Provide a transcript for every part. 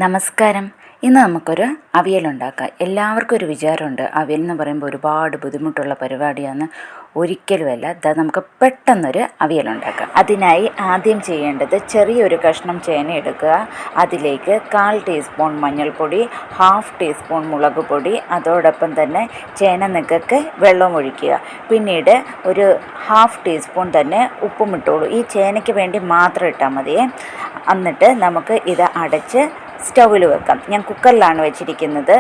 നമസ്കാരം. ഇന്ന് നമുക്കൊരു അവിയലുണ്ടാക്കാം. എല്ലാവർക്കും ഒരു വിചാരമുണ്ട്, അവിയൽ എന്ന് പറയുമ്പോൾ ഒരുപാട് ബുദ്ധിമുട്ടുള്ള പരിപാടിയാണ്. ഒരിക്കലുമല്ല. നമുക്ക് പെട്ടെന്നൊരു അവിയലുണ്ടാക്കാം. അതിനായി ആദ്യം ചെയ്യേണ്ടത് ചെറിയൊരു കഷ്ണം ചേന എടുക്കുക. അതിലേക്ക് 1/4 ടീസ്പൂൺ മഞ്ഞൾപ്പൊടി, 1/2 ടീസ്പൂൺ മുളക് പൊടി, അതോടൊപ്പം തന്നെ ചേന നെക്കക്ക് വെള്ളം ഒഴിക്കുക. പിന്നീട് ഒരു 1/2 ടീസ്പൂൺ തന്നെ ഉപ്പും ഇട്ടോളൂ. ഈ ചേനയ്ക്ക് വേണ്ടി മാത്രം ഇട്ടാൽ മതിയേ. എന്നിട്ട് നമുക്ക് ഇത് അടച്ച് സ്റ്റൗവിൽ വെക്കാം. ഞാൻ കുക്കറിലാണ് വെച്ചിരിക്കുന്നത്.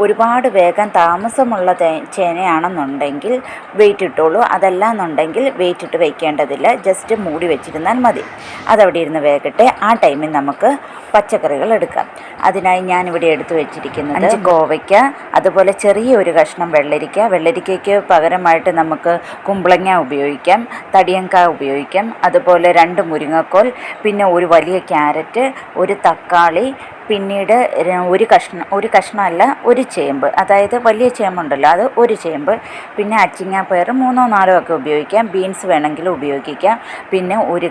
ഒരുപാട് വേഗം താമസമുള്ള ചേനയാണെന്നുണ്ടെങ്കിൽ വെയിറ്റ് ഇട്ടോളൂ. അതല്ല എന്നുണ്ടെങ്കിൽ വെയിറ്റ് ഇട്ട് വയ്ക്കേണ്ടതില്ല. ജസ്റ്റ് മൂടി വെച്ചിരുന്നാൽ മതി. അതവിടെ ഇരുന്ന് വേകട്ടെ. ആ ടൈമിൽ നമുക്ക് പച്ചക്കറികൾ എടുക്കാം. അതിനായി ഞാനിവിടെ എടുത്തു വെച്ചിരിക്കുന്നത് 5 കോവയ്ക്ക, അതുപോലെ ചെറിയൊരു കഷ്ണം വെള്ളരിക്കയ്ക്ക് പകരമായിട്ട് നമുക്ക് കുമ്പളങ്ങ ഉപയോഗിക്കാം, തടിയങ്കായ ഉപയോഗിക്കാം, അതുപോലെ 2 മുരിങ്ങക്കോൽ, പിന്നെ ഒരു വലിയ ക്യാരറ്റ്, ഒരു തക്കാളി, പിന്നീട് ഒരു കഷ്ണമല്ല, ഒരു ചേമ്പ്, അതായത് വലിയ ചേമ്പുണ്ടല്ലോ അത് ഒരു ചേമ്പ്, പിന്നെ അച്ചിങ്ങാപ്പയർ 3ഓ 4ഓ ഒക്കെ ഉപയോഗിക്കാം. ബീൻസ് വേണമെങ്കിലും ഉപയോഗിക്കാം. പിന്നെ ഒരു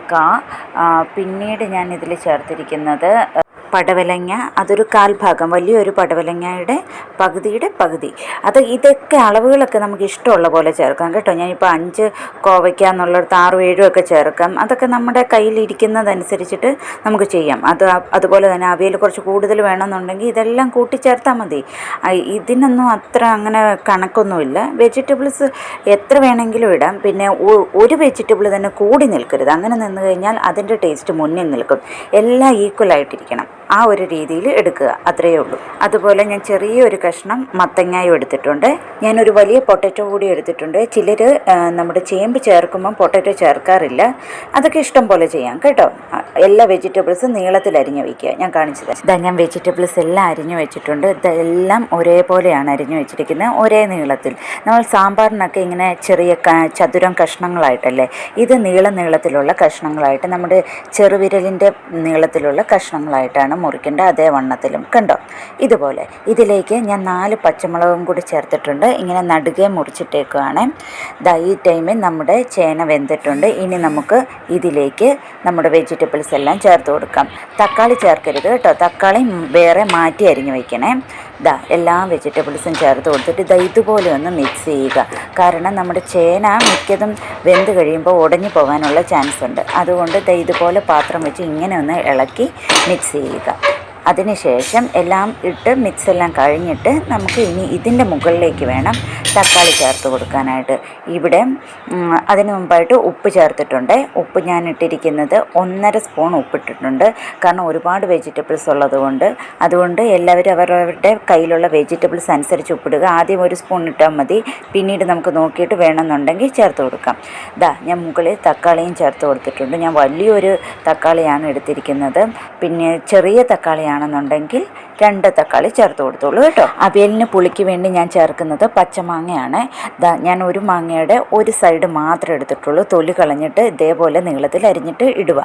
പിന്നീട് ഞാൻ ഇതിൽ ചേർത്തിരിക്കുന്നത് പടവലങ്ങ, അതൊരു 1/4 ഭാഗം, വലിയൊരു പടവലങ്ങയുടെ പകുതി. ഇതൊക്കെ അളവുകളൊക്കെ നമുക്ക് ഇഷ്ടമുള്ള പോലെ ചേർക്കാം കേട്ടോ. ഞാനിപ്പോൾ 5 കോവയ്ക്ക എന്നുള്ളിടത്ത് 6, 7 ഒക്കെ ചേർക്കാം. അതൊക്കെ നമ്മുടെ കയ്യിലിരിക്കുന്നതനുസരിച്ചിട്ട് നമുക്ക് ചെയ്യാം. അതുപോലെ തന്നെ അവിയൽ കുറച്ച് കൂടുതൽ വേണമെന്നുണ്ടെങ്കിൽ ഇതെല്ലാം കൂട്ടിച്ചേർത്താൽ മതി. ഇതിനൊന്നും അത്ര അങ്ങനെ കണക്കൊന്നുമില്ല. വെജിറ്റബിൾസ് എത്ര വേണമെങ്കിലും ഇടാം. പിന്നെ ഒരു വെജിറ്റബിൾ തന്നെ കൂടി നിൽക്കരുത്. അങ്ങനെ നിന്ന് കഴിഞ്ഞാൽ അതിൻ്റെ ടേസ്റ്റ് മുന്നിൽ നിൽക്കും. എല്ലാം ഈക്വലായിട്ടിരിക്കണം. ആ ഒരു രീതിയിൽ എടുക്കുക, അത്രയേ ഉള്ളൂ. അതുപോലെ ഞാൻ ചെറിയൊരു കഷ്ണം മത്തങ്ങായും എടുത്തിട്ടുണ്ട്. ഞാനൊരു വലിയ പൊട്ടറ്റോ കൂടി എടുത്തിട്ടുണ്ട്. ചിലർ നമ്മുടെ ചേമ്പ് ചേർക്കുമ്പം പൊട്ടറ്റോ ചേർക്കാറില്ല. അതൊക്കെ ഇഷ്ടം പോലെ ചെയ്യാം കേട്ടോ. എല്ലാ വെജിറ്റബിൾസും നീളത്തിൽ അരിഞ്ഞു വയ്ക്കുക. ഞാൻ കാണിച്ചത് ഞാൻ വെജിറ്റബിൾസ് എല്ലാം അരിഞ്ഞു വെച്ചിട്ടുണ്ട്. ഇതെല്ലാം ഒരേപോലെയാണ് അരിഞ്ഞു വെച്ചിരിക്കുന്നത്, ഒരേ നീളത്തിൽ. നമ്മൾ സാമ്പാറിനൊക്കെ ഇങ്ങനെ ചെറിയ ചതുരം കഷ്ണങ്ങളായിട്ടല്ലേ, ഇത് നീളത്തിലുള്ള കഷ്ണങ്ങളായിട്ട്, നമ്മുടെ ചെറുവിരലിൻ്റെ നീളത്തിലുള്ള കഷ്ണങ്ങളായിട്ടാണ് മുറിക്കേണ്ട. അതേ വണ്ണത്തിലും കണ്ടോ. ഇതുപോലെ ഇതിലേക്ക് ഞാൻ 4 പച്ചമുളകും കൂടി ചേർത്തിട്ടുണ്ട്. ഇങ്ങനെ നടുകെ മുറിച്ചിട്ടേക്കുവാണ്. ഈ ടൈമിൽ നമ്മുടെ ചേന വെന്തിട്ടുണ്ട്. ഇനി നമുക്ക് ഇതിലേക്ക് നമ്മുടെ വെജിറ്റബിൾസ് എല്ലാം ചേർത്ത് കൊടുക്കാം. തക്കാളി ചേർക്കരുത് കേട്ടോ. തക്കാളി വേറെ മാറ്റി അരിഞ്ഞു വയ്ക്കണേ. എല്ലാ വെജിറ്റബിൾസും ചേർത്ത് കൊടുത്തിട്ട് ഇതുപോലെ ഒന്ന് മിക്സ് ചെയ്യുക. കാരണം നമ്മുടെ ചേന മിക്കതും വെന്ത് കഴിയുമ്പോൾ ഉടഞ്ഞു പോകാനുള്ള ചാൻസ് ഉണ്ട്. അതുകൊണ്ട് ഇതുപോലെ പാത്രം വെച്ച് ഇങ്ങനെ ഒന്ന് ഇളക്കി മിക്സ് ചെയ്യുക. അതിനുശേഷം എല്ലാം ഇട്ട് മിക്സെല്ലാം കഴിഞ്ഞിട്ട് നമുക്ക് ഇനി ഇതിൻ്റെ മുകളിലേക്ക് വേണം തക്കാളി ചേർത്ത് കൊടുക്കാനായിട്ട്. ഇവിടെ അതിന് മുമ്പായിട്ട് ഉപ്പ് ചേർത്തിട്ടുണ്ട്. ഉപ്പ് ഞാൻ ഇട്ടിരിക്കുന്നത് 1.5 സ്പൂൺ ഉപ്പിട്ടിട്ടുണ്ട്. കാരണം ഒരുപാട് വെജിറ്റബിൾസ് ഉള്ളതുകൊണ്ട്. അതുകൊണ്ട് എല്ലാവരും അവരവരുടെ കയ്യിലുള്ള വെജിറ്റബിൾസ് അനുസരിച്ച് ഉപ്പിടുക. ആദ്യം 1 സ്പൂൺ ഇട്ടാൽ മതി. പിന്നീട് നമുക്ക് നോക്കിയിട്ട് വേണമെന്നുണ്ടെങ്കിൽ ചേർത്ത് കൊടുക്കാം. ഞാൻ മുകളിൽ തക്കാളിയും ചേർത്ത് കൊടുത്തിട്ടുണ്ട്. ഞാൻ വലിയൊരു തക്കാളിയാണ് എടുത്തിരിക്കുന്നത്. പിന്നെ ചെറിയ തക്കാളിയാണെന്നുണ്ടെങ്കിൽ 2 തക്കാളി ചേർത്ത് കൊടുത്തോളൂ കേട്ടോ. അവിയലിന് പുളിക്ക് വേണ്ടി ഞാൻ ചേർക്കുന്നത് പച്ചമാങ്ങയാണ്. ഞാൻ ഒരു മാങ്ങയുടെ ഒരു സൈഡ് മാത്രമേ എടുത്തിട്ടുള്ളൂ. തൊലി കളഞ്ഞിട്ട് ഇതേപോലെ നീളത്തിൽ അരിഞ്ഞിട്ട് ഇടുക.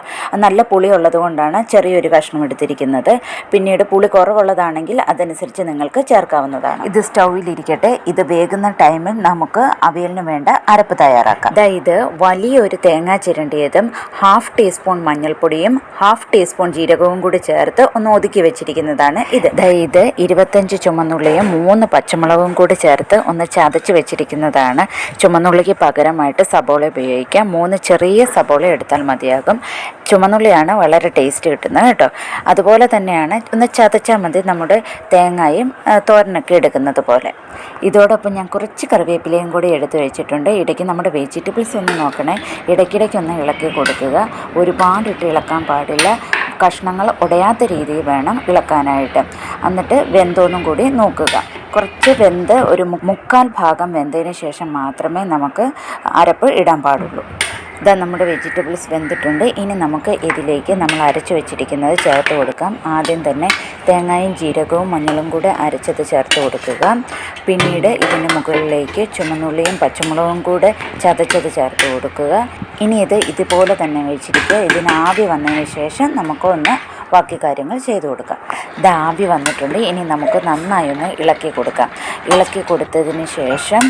നല്ല പുളി ഉള്ളത് കൊണ്ടാണ് ചെറിയൊരു കഷ്ണം എടുത്തിരിക്കുന്നത്. പിന്നീട് പുളി കുറവുള്ളതാണെങ്കിൽ അതനുസരിച്ച് നിങ്ങൾക്ക് ചേർക്കാവുന്നതാണ്. ഇത് സ്റ്റൗവിലിരിക്കട്ടെ. ഇത് വേകുന്ന ടൈമിൽ നമുക്ക് അവിയലിന് വേണ്ട അരപ്പ് തയ്യാറാക്കാം. ഇത് വലിയൊരു തേങ്ങ ചിരണ്ടിയതും 1/2 ടീസ്പൂൺ മഞ്ഞൾപ്പൊടിയും 1/2 ടീസ്പൂൺ ജീരകവും കൂടി ചേർത്ത് ഒന്ന് ഒതുക്കി വെച്ചിരിക്കുന്നതാണ് ഇത്. 25 ചുമന്നുള്ളിയും 3 പച്ചമുളകും കൂടി ചേർത്ത് ഒന്ന് ചതച്ച് വെച്ചിരിക്കുന്നതാണ്. ചുമന്നുള്ളിക്ക് പകരമായിട്ട് സബോള ഉപയോഗിക്കാം. 3 ചെറിയ സബോള എടുത്താൽ മതിയാകും. ചുമന്നുള്ളിയാണ് വളരെ ടേസ്റ്റ് കിട്ടുന്നത് കേട്ടോ. അതുപോലെ തന്നെയാണ് ഒന്ന് ചതച്ചാൽ മതി, നമ്മുടെ തേങ്ങയും തോരനൊക്കെ എടുക്കുന്നത് പോലെ. ഇതോടൊപ്പം ഞാൻ കുറച്ച് കറിവേപ്പിലയും കൂടി എടുത്ത് വെച്ചിട്ടുണ്ട്. ഇടയ്ക്ക് നമ്മുടെ വെജിറ്റബിൾസ് ഒന്ന് നോക്കണേ. ഇടയ്ക്കിടയ്ക്കൊന്ന് ഇളക്കി കൊടുക്കുക. ഒരുപാടിട്ട് ഇളക്കാൻ പാടില്ല. കഷ്ണങ്ങൾ ഉടയാത്ത രീതിയിൽ വേണം ഇളക്കാനായിട്ട്. എന്നിട്ട് വെന്തോന്നും കൂടി നോക്കുക. കുറച്ച് വെന്ത് ഒരു 3/4 ഭാഗം വെന്തതിന് ശേഷം മാത്രമേ നമുക്ക് അരപ്പ് ഇടാൻ പാടുള്ളൂ. നമ്മുടെ വെജിറ്റബിൾസ് വെന്തിട്ടുണ്ട്. ഇനി നമുക്ക് ഇതിലേക്ക് നമ്മൾ അരച്ച് വെച്ചിരിക്കുന്നത് ചേർത്ത് കൊടുക്കാം. ആദ്യം തന്നെ തേങ്ങയും ജീരകവും മഞ്ഞളും കൂടെ അരച്ചത് ചേർത്ത് കൊടുക്കുക. പിന്നീട് ഇതിന് മുകളിലേക്ക് ചുമന്നുള്ളിയും പച്ചമുളകും കൂടെ ചതച്ചത് ചേർത്ത് കൊടുക്കുക. ഇനി ഇതുപോലെ തന്നെ വെച്ചിരിക്കുക. ഇതിന് ആവി വന്നതിന് ശേഷം നമുക്ക് ഒന്ന് ബാക്കി കാര്യങ്ങൾ ചെയ്തു കൊടുക്കാം. ഇത് ആവി വന്നിട്ടുണ്ട്. ഇനി നമുക്ക് നന്നായി ഒന്ന് ഇളക്കി കൊടുക്കാം. ഇളക്കി കൊടുത്തതിന് ശേഷം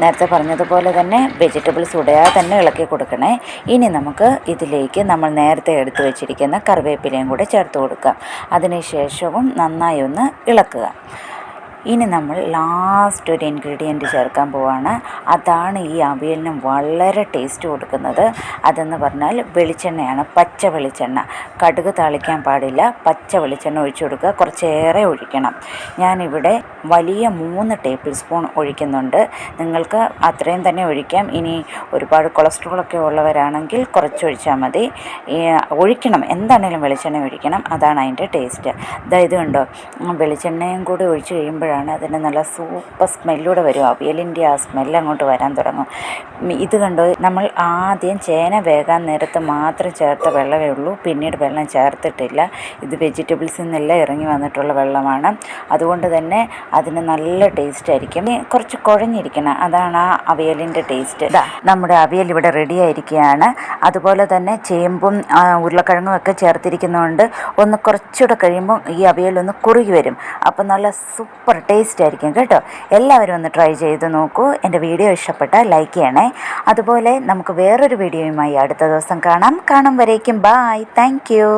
നേരത്തെ പറഞ്ഞതുപോലെ തന്നെ വെജിറ്റബിൾസ് ഉടയാതെ തന്നെ ഇളക്കി കൊടുക്കണേ. ഇനി നമുക്ക് ഇതിലേക്ക് നമ്മൾ നേരത്തെ എടുത്തു വെച്ചിരിക്കുന്ന കറിവേപ്പിലയും കൂടെ ചേർത്ത് കൊടുക്കാം. അതിന് ശേഷവും നന്നായി ഒന്ന് ഇളക്കുക. ഇനി നമ്മൾ ലാസ്റ്റ് ഒരു ഇൻഗ്രീഡിയൻറ്റ് ചേർക്കാൻ പോവാണ്. അതാണ് ഈ അവിയലിന് വളരെ ടേസ്റ്റ് കൊടുക്കുന്നത്. അതെന്ന് പറഞ്ഞാൽ വെളിച്ചെണ്ണയാണ്. പച്ച വെളിച്ചെണ്ണ, കടുക് താളിക്കാൻ പാടില്ല. പച്ച വെളിച്ചെണ്ണ ഒഴിച്ചു കൊടുക്കുക. കുറച്ചേറെ ഒഴിക്കണം. ഞാനിവിടെ വലിയ 3 ടേബിൾ സ്പൂൺ ഒഴിക്കുന്നുണ്ട്. നിങ്ങൾക്ക് അത്രയും തന്നെ ഒഴിക്കാം. ഇനി ഒരുപാട് കൊളസ്ട്രോളൊക്കെ ഉള്ളവരാണെങ്കിൽ കുറച്ചൊഴിച്ചാൽ മതി. ഒഴിക്കണം, എന്താണേലും വെളിച്ചെണ്ണ ഒഴിക്കണം. അതാണ് അതിൻ്റെ ടേസ്റ്റ്. ഇത് കണ്ടോ, വെളിച്ചെണ്ണയും കൂടി ഒഴിച്ച് കഴിയുമ്പോഴാണ് അതിന് നല്ല സൂപ്പർ സ്മെല്ലൂടെ വരും. അവിയലിൻ്റെ ആ സ്മെല്ല് അങ്ങോട്ട് വരാൻ തുടങ്ങും. ഇത് കണ്ടോ, നമ്മൾ ആദ്യം ചേന വേകാൻ നേരത്ത് മാത്രം ചേർത്ത വെള്ളമേ ഉള്ളൂ. പിന്നീട് വെള്ളം ചേർത്തിട്ടില്ല. ഇത് വെജിറ്റബിൾസിൽ നിന്നെല്ലാം ഇറങ്ങി വന്നിട്ടുള്ള വെള്ളമാണ്. അതുകൊണ്ട് തന്നെ അതിന് നല്ല ടേസ്റ്റ് ആയിരിക്കും. കുറച്ച് കുഴഞ്ഞിരിക്കണം, അതാണ് ആ അവിയലിൻ്റെ ടേസ്റ്റ്. നമ്മുടെ അവിയൽ ഇവിടെ റെഡി ആയിരിക്കുകയാണ്. അതുപോലെ തന്നെ ചേമ്പും ഉരുളക്കിഴങ്ങും ഒക്കെ ചേർത്തിരിക്കുന്നതുകൊണ്ട് ഒന്ന് കുറച്ചുകൂടെ കഴിയുമ്പോൾ ഈ അവിയലൊന്ന് കുറുകി വരും. അപ്പം നല്ല സൂപ്പർ ടേസ്റ്റ് ആയിരിക്കും കേട്ടോ. എല്ലാവരും ഒന്ന് ട്രൈ ചെയ്ത് നോക്കൂ. എൻ്റെ വീഡിയോ ഇഷ്ടപ്പെട്ടാൽ ലൈക്ക് ചെയ്യണേ. അതുപോലെ നമുക്ക് വേറൊരു വീഡിയോയുമായി അടുത്ത ദിവസം കാണാം. കാണും വരേക്കും ബായ്. Thank you.